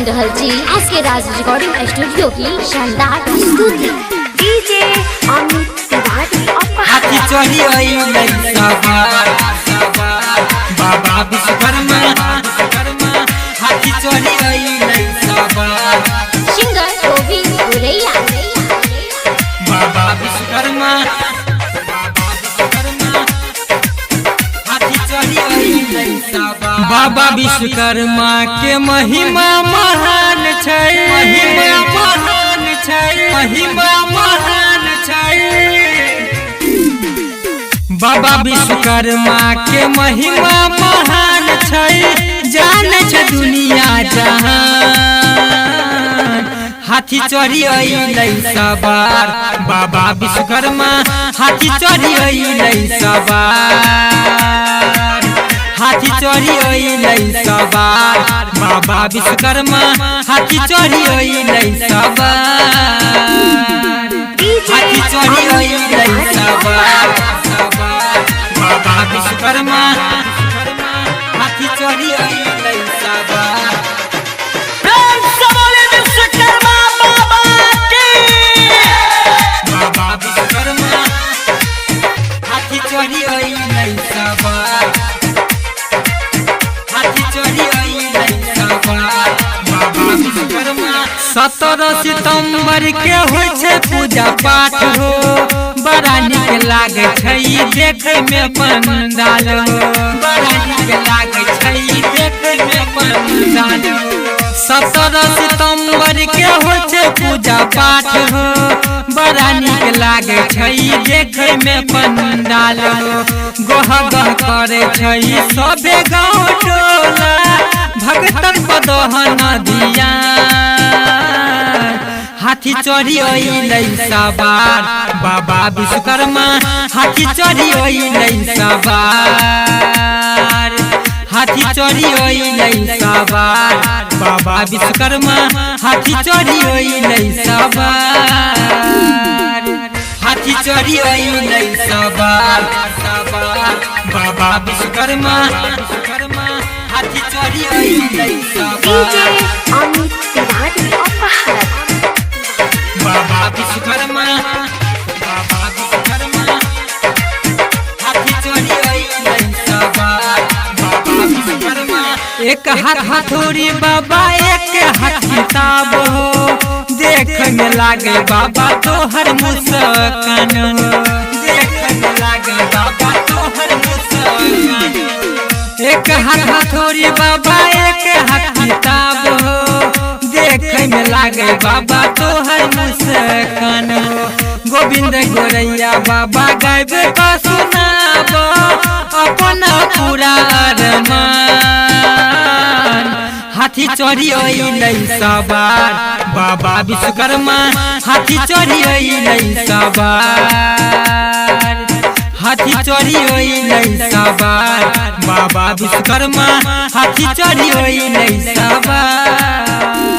रहल छी एसके राज recording studio की शानदार प्रस्तुति। डीजे अमित तिवारी हाथी चढ़ी अइलै सवार बाबा विश्वकर्मा हाथी चढ़ी अइलै सवार सिंगर गोविंद गुरैया बाबा विश्वकर्मा हाथी चढ़ी अइलै सवार। बाबा विश्वकर्मा के महिमा महान छै, महिमा महान छै, महिमा महान छै। बाबा विश्वकर्मा के महिमा महान छै, जाने छै दुनिया जहान। हाथी चढ़ी अइलै सवार बाबा विश्वकर्मा हाथी चढ़ी अइलै सवार। हाथी चढ़ी अइलै सवार बाबा विश्वकर्मा हाथी चढ़ी अइलै सवार। हाथी चढ़ी अइलै सवार बाबा विश्वकर्मा हाथी चढ़ी अइलै सवार। विश्वकर्मा बाबा की बाबा विश्वकर्मा हाथी चढ़ी अइलै सवार। हाथी चढ़ी अइलै सवार बाबा विश्वकर्मा। 17 सितंबर के होइ छै पूजा पाठ हो, बड़ा नीक लागे छै देखे में पंडाल हो, बड़ा नीक लागे छै देखे में पंडाल हो। 17 सितंबर के होइ छै पूजा पाठ हो, बड़ा नीक लागे छै देखे में पंडाल हो। गह गह करे छै सबे गाँव टोला, भगतन पदहन दिया। हाथी चढ़ी अइलै सवार बाबा विश्वकर्मा हाथी चढ़ी अइलै सवार। हाथी चढ़ी अइलै सवार बाबा विश्वकर्मा हाथी चढ़ी अइलै सवार। हाथी चढ़ी अइलै सवार बाबा विश्वकर्मा हाथी चढ़ी अइलै सवार। अमित तिवारी बाबा विश्वकर्मा हाथी चढ़ी अइलै सवार बाबा विश्वकर्मा। एक हाथ हथौड़ी बाबा एक हाथ किताब हो, देख में लागे बाबा तोहर मुस्कान हो, देख में लागे बाबा तोहर मुस्कान। एक हाथ हथौड़ी बाबा एक हाथ किताब हो, देखे में लागे बाबा तोहर मुस्कान हो। गोविंद गोरैया बाबा गायबे का सुनाब अपना पूरा अरमान। हाथी चढ़ी अइलै सवार बाबा विश्वकर्मा हाथी चढ़ी अइलै सवार। हाथी चढ़ी अइलै सवार बाबा विश्वकर्मा हाथी चढ़ी अइलै सवार।